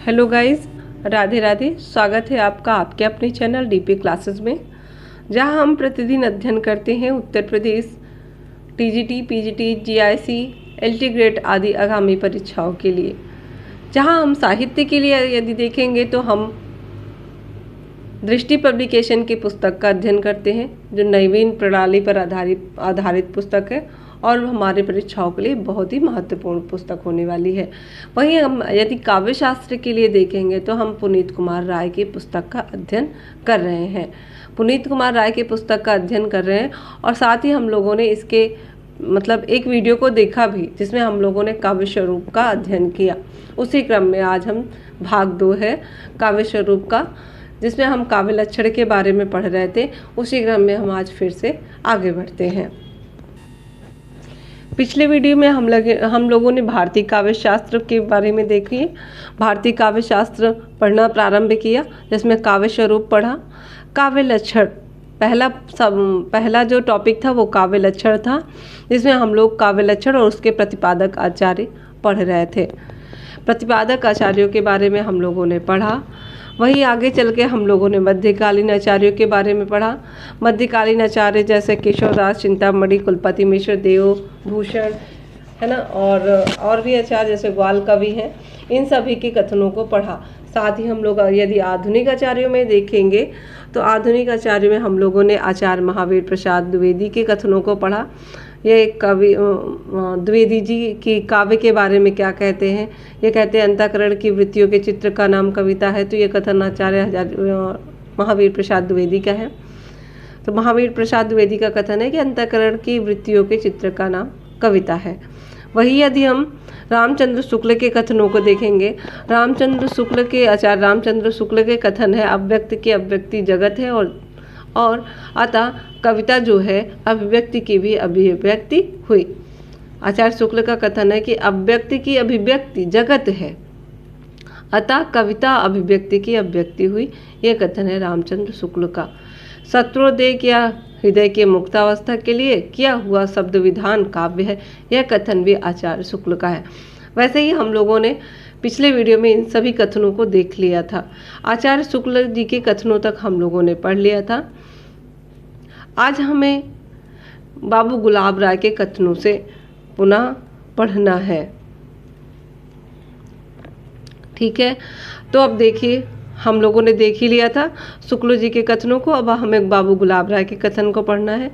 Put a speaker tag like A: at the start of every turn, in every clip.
A: Hello guys, Radhe Radhe. स्वागत है आपका आपके अपने चैनल डीपी क्लासेस में, जहां हम प्रतिदिन अध्ययन करते हैं Uttar Pradesh TGT, PGT, GIC, LT grade आदि आगामी परीक्षाओं के लिए। जहां हम साहित्य के लिए यदि देखेंगे तो हम दृष्टि पब्लिकेशन की पुस्तक का अध्ययन करते हैं, जो नवीन प्रणाली पर आधारित पुस्तक है और हमारे परीक्षाओं के लिए बहुत ही महत्वपूर्ण पुस्तक होने वाली है। वहीं हम यदि काव्य शास्त्र के लिए देखेंगे तो हम पुनीत कुमार राय की पुस्तक का अध्ययन कर रहे हैं। पुनीत कुमार राय की पुस्तक का अध्ययन कर रहे हैं और साथ ही हम लोगों ने इसके एक वीडियो को देखा भी, जिसमें हम लोगों ने काव्य स्वरूप का अध्ययन किया। उसी क्रम में आज हम भाग 2 है काव्य स्वरूप का, जिसमें हम काव्य लक्षण के बारे में पढ़ रहे थे। उसी क्रम में हम आज फिर से आगे बढ़ते हैं। पिछले वीडियो में हम लोगों ने भारतीय काव्य शास्त्र के बारे में देखी। भारतीय काव्य शास्त्र पढ़ना प्रारंभ किया, जिसमें काव्य स्वरूप पढ़ा, काव्य लक्षण पहला जो टॉपिक था वो काव्य लक्षण था, जिसमें हम लोग काव्य लक्षण और उसके प्रतिपादक आचार्य पढ़ रहे थे। प्रतिपादक आचार्यों के बारे में हम लोगों ने पढ़ा। वहीं आगे चल के हम लोगों ने मध्यकालीन आचार्यों के बारे में पढ़ा। मध्यकालीन आचार्य जैसे केशवदास, चिंतामणि, कुलपति मिश्र, देवभूषण, है ना, और भी आचार्य जैसे ग्वाल कवि हैं, इन सभी के कथनों को पढ़ा। साथ ही हम लोग यदि आधुनिक आचार्यों में देखेंगे तो आधुनिक आचार्य में हम लोगों ने आचार्य महावीर प्रसाद द्विवेदी के कथनों को पढ़ा। ये कवि द्विवेदी जी की काव्य के बारे में क्या कहते हैं। ये कहते हैं अंतःकरण की वृत्तियों के चित्र का नाम कविता है। तो ये कथन आचार्य महावीर प्रसाद द्विवेदी का है। तो महावीर प्रसाद द्विवेदी का कथन है कि अंतःकरण की वृत्तियों के चित्र का नाम कविता है। वही यदि हम रामचंद्र शुक्ल के कथनों को देखेंगे, आचार्य रामचंद्र शुक्ल के कथन है अव्यक्त की अव्यक्ति जगत है और अतः कविता जो है अभिव्यक्ति की भी अभिव्यक्ति हुई। आचार्य शुक्ल का कथन है कि अव्यक्ति की अभिव्यक्ति जगत है, अतः कविता अभिव्यक्ति की अभिव्यक्ति हुई। यह कथन है रामचंद्र शुक्ल का। शत्रुदेह या हृदय के मुक्तावस्था के लिए किया हुआ शब्द विधान काव्य है। यह कथन भी आचार्य शुक्ल का है। वैसे ही हम लोगों ने पिछले वीडियो में इन सभी कथनों को देख लिया था। आचार्य शुक्ल जी के कथनों तक हम लोगों ने पढ़ लिया था। आज हमें बाबू गुलाब राय के कथनों से पुनः पढ़ना है। ठीक है, तो अब देखिए, हम लोगों ने देख ही लिया था शुक्ल जी के कथनों को। अब हमें बाबू गुलाब राय के कथन को पढ़ना है।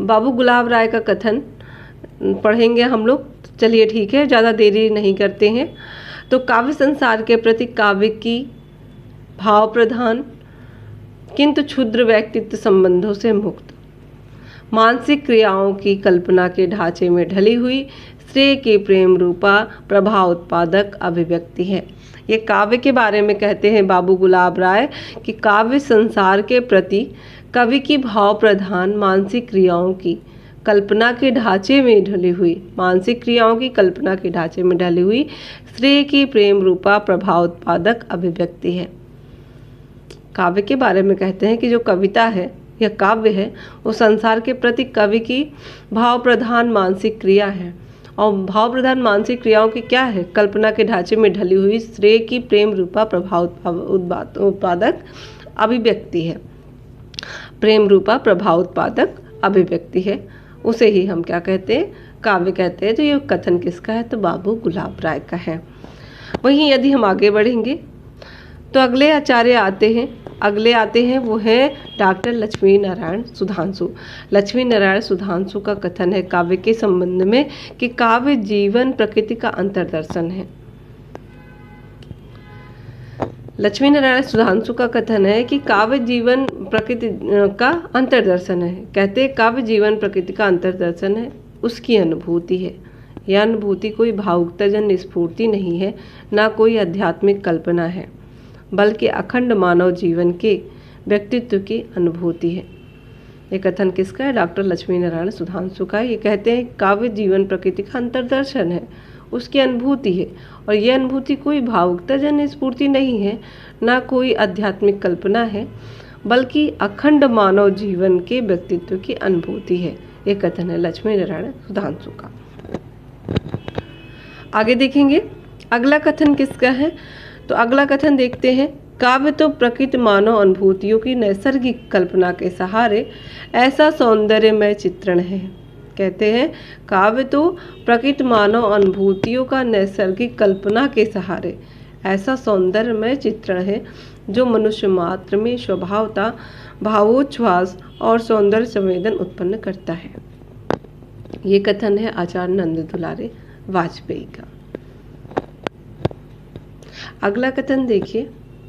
A: बाबू गुलाब राय का कथन पढ़ेंगे हम लोग। चलिए ठीक है, ज़्यादा देरी नहीं करते हैं। तो काव्य संसार के प्रति काव्य की भाव प्रधान किंतु क्षुद्र व्यक्तित्व संबंधों से मुक्त मानसिक क्रियाओं की कल्पना के ढांचे में ढली हुई श्रेय की प्रेम रूपा प्रभाव उत्पादक अभिव्यक्ति है। ये काव्य के बारे में कहते हैं बाबू गुलाब राय कि काव्य संसार के प्रति कवि की भाव प्रधान मानसिक क्रियाओं की कल्पना के ढांचे में ढली हुई श्रेय की प्रेम रूपा प्रभाव उत्पादक अभिव्यक्ति है। काव्य के बारे में कहते हैं कि जो कविता है या काव्य है वो संसार के प्रति कवि की भाव प्रधान मानसिक क्रिया है। और भाव प्रधान मानसिक क्रियाओं की क्या है? कल्पना के ढांचे में ढली हुई श्रेय की प्रेम रूपा प्रभाव उत्पादक अभिव्यक्ति है। प्रेम रूपा प्रभाव उत्पादक अभिव्यक्ति है, उसे ही हम क्या कहते हैं? काव्य कहते हैं। तो ये कथन किसका है? तो बाबू गुलाब राय का है। वहीं यदि हम आगे बढ़ेंगे तो अगले आचार्य आते हैं वो है डॉक्टर लक्ष्मी नारायण सुधांशु। लक्ष्मी नारायण सुधांशु का कथन है काव्य के संबंध में कि काव्य जीवन प्रकृति का अंतर्दर्शन है। लक्ष्मी नारायण सुधांशु का कथन है कि काव्य जीवन प्रकृति का अंतर्दर्शन है। कहते हैं काव्य जीवन प्रकृति का अंतर्दर्शन है, उसकी अनुभूति है। यह अनुभूति कोई भावुकताजन्य स्फूर्ति नहीं है, ना कोई आध्यात्मिक कल्पना है, बल्कि अखंड मानव जीवन के व्यक्तित्व की अनुभूति है। ये कथन किसका है? डॉक्टर लक्ष्मी नारायण सुधांशु का। ये कहते हैं काव्य जीवन प्रकृति का अंतर्दर्शन है, उसकी अनुभूति है, और यह अनुभूति कोई भावुकताजन्य स्फूर्ति नहीं है, ना कोई आध्यात्मिक कल्पना है, बल्कि अखंड मानव जीवन के व्यक्तित्व की अनुभूति है। ये कथन है लक्ष्मी नारायण सुधांशु का। आगे देखेंगे अगला कथन किसका है? तो अगला कथन देखते हैं, काव्य तो प्रकृति मानव अनुभूतियों की नैसर्गिक कल्पना के सहारे ऐसा सौंदर्यमय चित्रण है। कहते हैं काव्य तो प्रकृति मानव अनुभूतियों का नैसर्गिक कल्पना के सहारे ऐसा सौंदर्यमय चित्रण है जो मनुष्य मात्र में स्वभावता भावोच्छ्वास और सौंदर्य संवेदन उत्पन्न करता है। ये कथन है आचार्य नंद दुलारे वाजपेयी का। अगला कथन देखिए,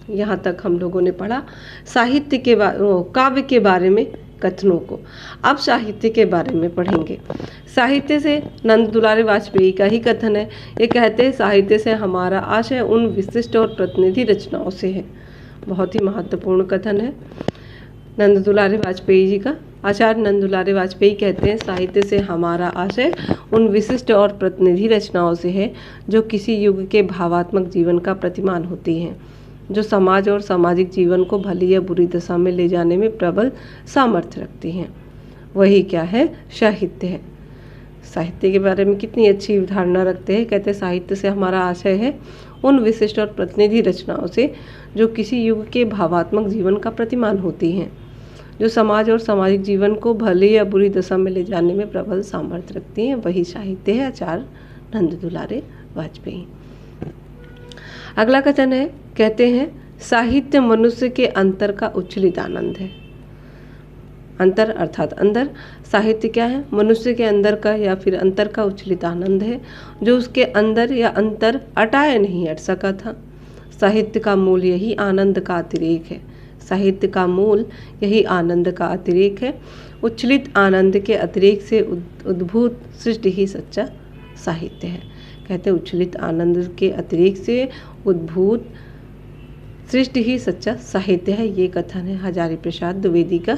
A: यहाँ तक हम लोगों ने पढ़ा साहित्य के काव्य के बारे में कथनों को। अब साहित्य के बारे में पढ़ेंगे। साहित्य से नंद दुलारे वाजपेयी का ही कथन है। ये कहते हैं साहित्य से हमारा आशय उन विशिष्ट और प्रतिनिधि रचनाओं से है। बहुत ही महत्वपूर्ण कथन है नंद दुलारे वाजपेयी जी का। आचार्य नंद दुलारे वाजपेयी कहते हैं साहित्य से हमारा आशय उन विशिष्ट और प्रतिनिधि रचनाओं से है जो किसी युग के भावात्मक जीवन का प्रतिमान होती हैं, जो समाज और सामाजिक जीवन को भली या बुरी दशा में ले जाने में प्रबल सामर्थ्य रखती हैं। वही क्या है? साहित्य है। साहित्य के बारे में कितनी अच्छी धारणा रखते हैं। कहते हैं साहित्य से हमारा आशय है उन विशिष्ट और प्रतिनिधि रचनाओं से जो किसी युग के भावात्मक जीवन का प्रतिमान होती हैं, जो समाज और सामाजिक जीवन को भले या बुरी दशा में ले जाने में प्रबल सामर्थ्य रखती हैं। वही साहित्य है। आचार्य नंद दुलारे वाजपेयी। अगला कथन है, कहते हैं साहित्य मनुष्य के अंतर का उच्छलित आनंद है। अंतर अर्थात अंदर। साहित्य क्या है? मनुष्य के अंदर का या फिर अंतर का उच्छलित आनंद है जो उसके अंदर या अंतर अटाए नहीं हट सका था। साहित्य का मूल यही आनंद का अतिरेक है। साहित्य का मूल यही आनंद का अतिरेक है। उच्छलित आनंद के अतिरेक से उद्भूत सृष्टि ही सच्चा साहित्य है। कहते हैं उच्छलित आनंद के अतिरेक से उद्भूत सृष्टि ही सच्चा साहित्य है। ये कथन है हजारी प्रसाद द्विवेदी का।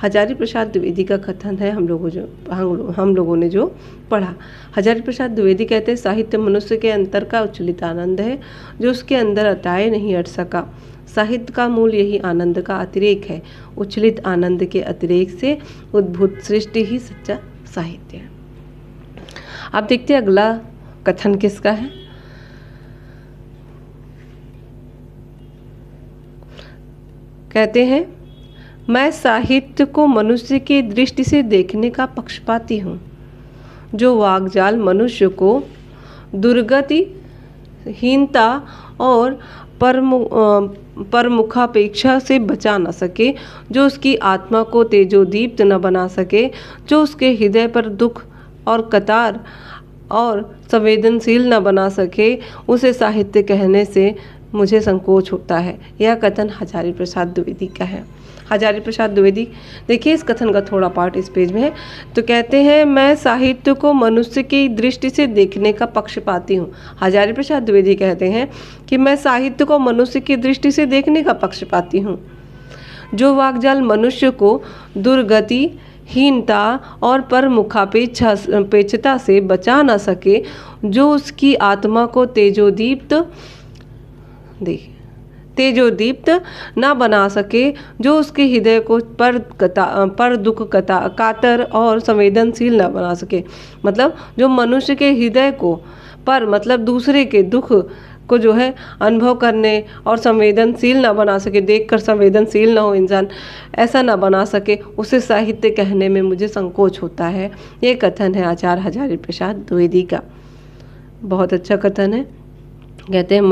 A: हजारी प्रसाद द्विवेदी का कथन है हम लोगों ने जो पढ़ा। हजारी प्रसाद द्विवेदी कहते हैं साहित्य मनुष्य के अंतर का उच्छलित आनंद है जो उसके अंदर अटाए नहीं हट सका। साहित्य का मूल यही आनंद का अतिरेक है। उच्छलित आनंद के अतिरेक से उद्भूत सृष्टि ही सच्चा साहित्य है। अब देखते हैं अगला कथन किसका है। कहते हैं मैं साहित्य को मनुष्य की दृष्टि से देखने का पक्षपाती हूँ, जो वाग्जाल मनुष्य को दुर्गति हीनता और परमुखापेक्षा से बचा न सके, जो उसकी आत्मा को तेजोदीप्त न बना सके, जो उसके हृदय पर दुख और कतार और संवेदनशील न बना सके, उसे साहित्य कहने से मुझे संकोच होता है। यह कथन हजारी प्रसाद द्विवेदी का है। हजारी प्रसाद द्विवेदी, देखिए इस कथन का थोड़ा पार्ट इस पेज में है। तो कहते हैं मैं साहित्य को मनुष्य की दृष्टि से देखने का पक्षपाती हूँ। हजारी प्रसाद द्विवेदी कहते हैं कि मैं साहित्य को मनुष्य की दृष्टि से देखने का पक्षपाती हूँ, जो वाग्जाल मनुष्य को दुर्गति हीनता और परमुखापेक्षता से बचा न सके, जो उसकी आत्मा को तेजोदीप्त न बना सके, जो उसके हृदय को पर दुख कातर और संवेदनशील न बना सके। मतलब जो मनुष्य के हृदय को पर मतलब दूसरे के दुख को जो है अनुभव करने और संवेदनशील न बना सके, देखकर संवेदनशील न हो इंसान, ऐसा न बना सके, उसे साहित्य कहने में मुझे संकोच होता है। ये कथन है आचार्य हजारी प्रसाद द्विवेदी का। बहुत अच्छा कथन है। कहते हैं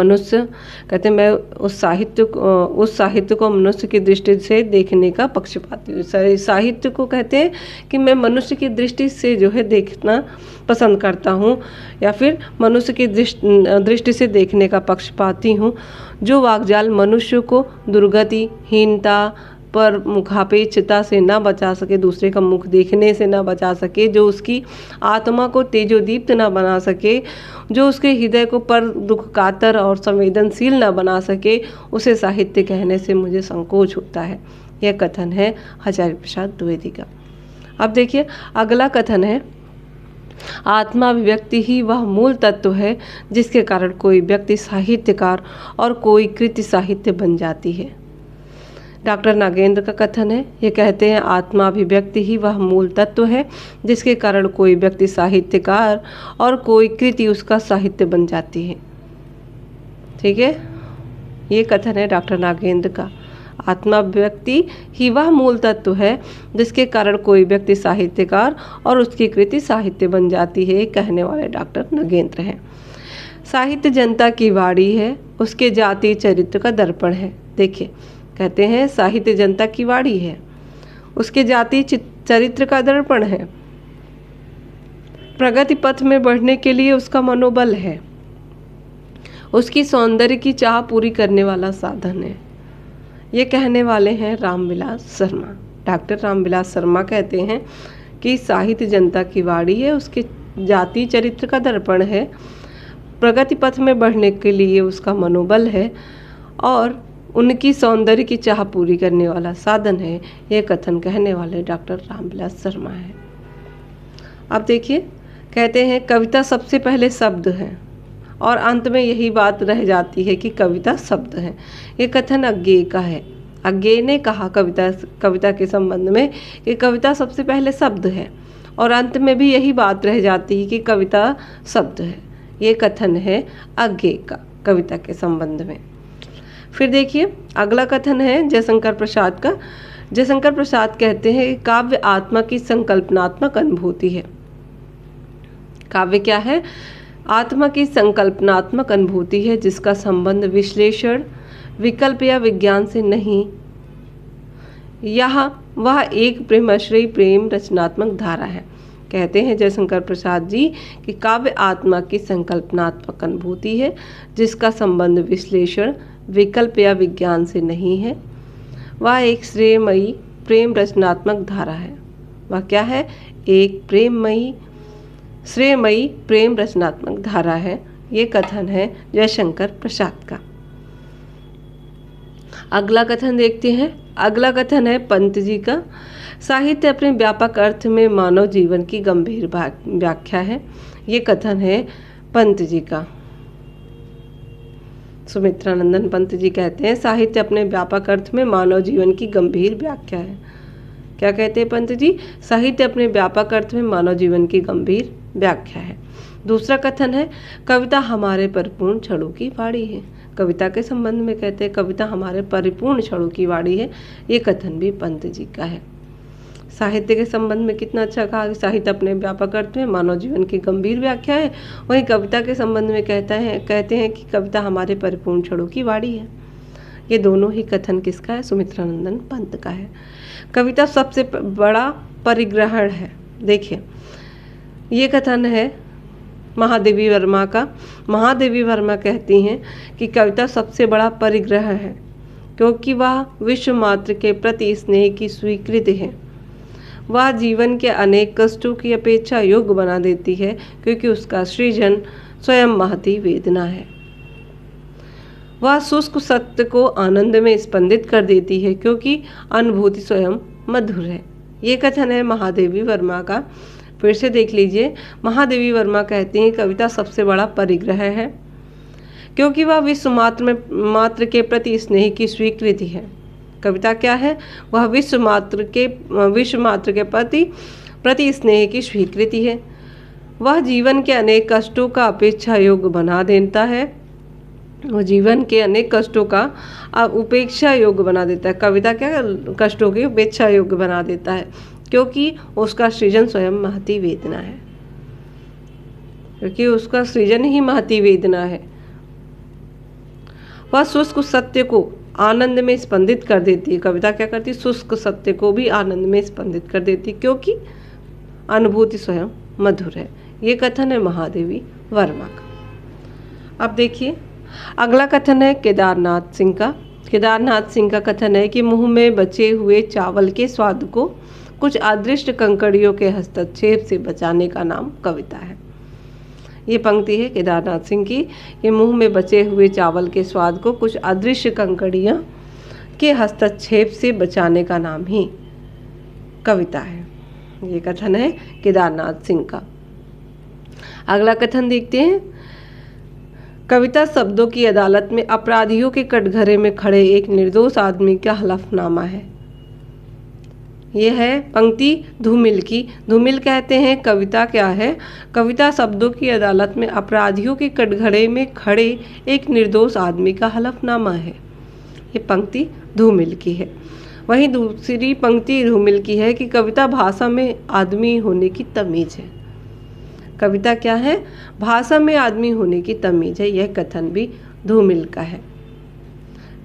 A: मैं उस साहित्य को मनुष्य की दृष्टि से देखने का पक्षपाती हूँ। साहित्य को कहते हैं कि मैं मनुष्य की दृष्टि से जो है देखना पसंद करता हूँ, या फिर मनुष्य की दृष्टि से देखने का पक्षपाती हूँ, जो वाग्जाल मनुष्य को दुर्गति हीनता पर मुखापेक्षता से न बचा सके, दूसरे का मुख देखने से न बचा सके, जो उसकी आत्मा को तेजोदीप्त न बना सके, जो उसके हृदय को पर दुख कातर और संवेदनशील न बना सके, उसे साहित्य कहने से मुझे संकोच होता है। यह कथन है हजारी प्रसाद द्विवेदी का। अब देखिए अगला कथन है आत्मा अभिव्यक्ति ही वह मूल तत्व है जिसके कारण कोई व्यक्ति साहित्यकार और कोई कृति साहित्य बन जाती है। डॉक्टर नागेंद्र का कथन है। ये कहते हैं आत्मा अभिव्यक्ति ही वह मूल तत्व है जिसके कारण कोई व्यक्ति साहित्यकार और कोई कृति उसका साहित्य बन जाती है। ठीक है, ये कथन है डॉक्टर नागेंद्र का। आत्मा व्यक्ति ही वह मूल तत्व है जिसके कारण कोई व्यक्ति साहित्यकार और उसकी कृति साहित्य बन जाती है, कहने वाले डॉक्टर नागेंद्र हैं। साहित्य जनता की वाणी है, उसके जाति चरित्र का दर्पण है। देखिए, कहते हैं साहित्य जनता की वाणी है, उसके जाति चरित्र का दर्पण है, प्रगति पथ में बढ़ने के लिए उसका मनोबल है, उसकी सौंदर्य की चाह पूरी करने वाला साधन है। ये कहने वाले हैं रामविलास शर्मा। डॉक्टर रामविलास शर्मा कहते हैं कि साहित्य जनता की वाणी है, उसके जाति चरित्र का दर्पण है, प्रगति पथ में बढ़ने के लिए उसका मनोबल है और उनकी सौंदर्य की चाह पूरी करने वाला साधन है। ये कथन कहने वाले डॉक्टर रामविलास शर्मा है। अब देखिए, कहते हैं कविता सबसे पहले शब्द है और अंत में यही बात रह जाती है कि कविता शब्द है। ये कथन अज्ञेय का है। अज्ञेय ने कहा कविता के संबंध में कि कविता सबसे पहले शब्द है और अंत में भी यही बात रह जाती है कि कविता शब्द है। ये कथन है अज्ञेय का कविता के संबंध में। फिर देखिए, अगला कथन है जयशंकर प्रसाद का। जयशंकर प्रसाद कहते हैं कि काव्य आत्मा की संकल्पनात्मक अनुभूति है। काव्य क्या है? आत्मा की संकल्पनात्मक अनुभूति है जिसका संबंध विश्लेषण, विकल्प या विज्ञान से नहीं। यहाँ वह एक प्रेमाश्रयी प्रेम रचनात्मक धारा है। कहते हैं जयशंकर प्रसाद जी कि काव्य आत्मा की संकल्पनात्मक अनुभूति है जिसका संबंध विश्लेषण, विकल्प या विज्ञान से नहीं है। वह एक श्रेयमयी प्रेम रचनात्मक धारा है। वह क्या है? एक श्रेयमयी प्रेम रचनात्मक धारा है। ये कथन है जयशंकर प्रसाद का। अगला कथन देखते हैं। अगला कथन है पंत जी का। साहित्य अपने व्यापक अर्थ में मानव जीवन की गंभीर व्याख्या है। ये कथन है पंत जी का। सुमित्रानंदन पंत जी कहते हैं साहित्य अपने व्यापक अर्थ में मानव जीवन की गंभीर व्याख्या है। क्या कहते हैं पंत जी? साहित्य अपने व्यापक अर्थ में मानव जीवन की गंभीर व्याख्या है। दूसरा कथन है कविता हमारे परिपूर्ण क्षणों की वाणी है। कविता के संबंध में कहते हैं कविता हमारे परिपूर्ण क्षणों की वाणी है। ये कथन भी पंत जी का है। साहित्य के संबंध में कितना अच्छा कहा कि साहित्य अपने व्यापक अर्थ में मानव जीवन की गंभीर व्याख्या है। वहीं कविता के संबंध में कहते हैं कि कविता हमारे परिपूर्ण क्षणों की वाणी है। ये दोनों ही कथन किसका है? सुमित्रानंदन पंत का है। कविता सबसे बड़ा परिग्रहण है। देखिए, ये कथन है महादेवी वर्मा का। महादेवी वर्मा कहती हैं कि कविता सबसे बड़ा परिग्रह है क्योंकि वह विश्व मात्र के प्रति स्नेह की स्वीकृति है। वह जीवन के अनेक कष्टों की अपेक्षा योग्य बना देती है क्योंकि उसका सृजन स्वयं महती वेदना है। वह शुष्क सत्य को आनंद में स्पंदित कर देती है क्योंकि अनुभूति स्वयं मधुर है। ये कथन है महादेवी वर्मा का। फिर से देख लीजिए, महादेवी वर्मा कहती हैं कविता सबसे बड़ा परिग्रह है क्योंकि वह विश्व मात्र के प्रति स्नेह की स्वीकृति है। कविता क्या है? वह विश्व मात्र के प्रति स्नेह की स्वीकृति है। वह जीवन के अनेक कष्टों का अपेक्षा योग्य बना देता है। वो जीवन के अनेक कष्टों का उपेक्षा योग्य बना देता है। कविता क्या कष्टों की उपेक्षा योग्य बना देता है क्योंकि उसका सृजन स्वयं महती वेदना है। क्योंकि उसका सृजन ही महती वेदना है। वह शुष्क सत्य को आनंद में स्पंदित कर देती है। कविता क्या करती है? शुष्क सत्य को भी आनंद में स्पंदित कर देती क्योंकि अनुभूति स्वयं मधुर है। ये कथन है महादेवी वर्मा का। अब देखिए, अगला कथन है केदारनाथ सिंह का। केदारनाथ सिंह का कथन है कि मुंह में बचे हुए चावल के स्वाद को कुछ अदृष्ट कंकड़ियों के हस्तक्षेप से बचाने का नाम कविता है। ये पंक्ति है केदारनाथ सिंह की कि मुंह में बचे हुए चावल के स्वाद को कुछ अदृश्य कंकड़ियाँ के हस्तक्षेप से बचाने का नाम ही कविता है। ये कथन है केदारनाथ सिंह का। अगला कथन देखते हैं। कविता शब्दों की अदालत में अपराधियों के कटघरे में खड़े एक निर्दोष आदमी का हलफनामा है। ये है पंक्ति धूमिल की। धूमिल कहते हैं कविता क्या है? कविता शब्दों की अदालत में अपराधियों के कटघरे में खड़े एक निर्दोष आदमी का हलफनामा है। ये पंक्ति धूमिल की है। वहीं दूसरी पंक्ति धूमिल की है कि कविता भाषा में आदमी होने की तमीज है। कविता क्या है? भाषा में आदमी होने की तमीज है। यह कथन भी धूमिल का है।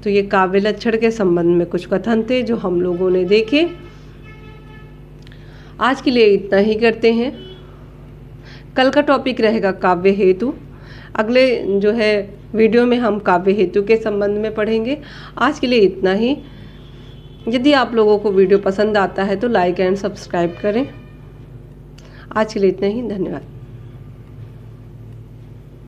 A: तो ये काव्य लक्षण के संबंध में कुछ कथन थे जो हम लोगों ने देखे। आज के लिए इतना ही करते हैं। कल का टॉपिक रहेगा काव्य हेतु। अगले जो है वीडियो में हम काव्य हेतु के संबंध में पढ़ेंगे। आज के लिए इतना ही। यदि आप लोगों को वीडियो पसंद आता है तो लाइक एंड सब्सक्राइब करें। आज के लिए इतना ही। धन्यवाद।